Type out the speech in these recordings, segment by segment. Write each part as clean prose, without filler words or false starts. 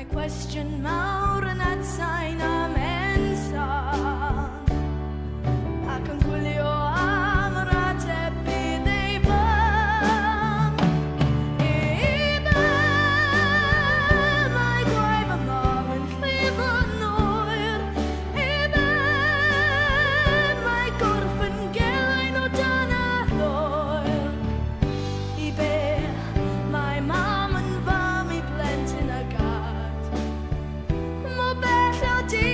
Mae cwestiwn mawr yn atsain am ensan, ac yn gwylio am yr ateb bydd ei bam. Iddo mae gwaith y mam yn llif yn oer, iddo mae gorff yn gelyn o dan a ddoer. I be mae mam yn fam I blentyn a gad, mo bell o di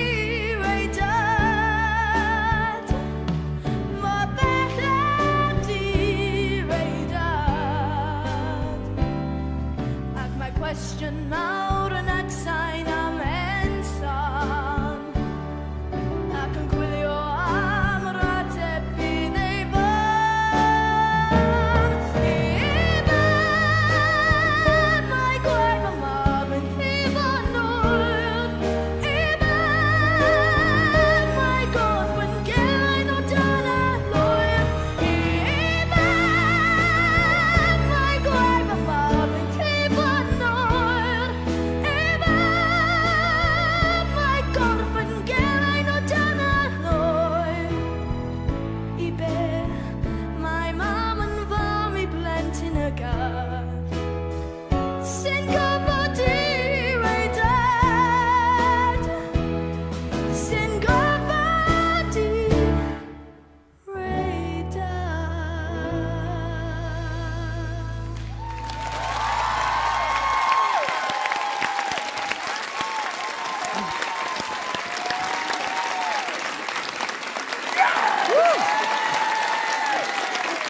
ei dad, mo bell o di ei dad. Ac mae cwestiwn mawr yn atsain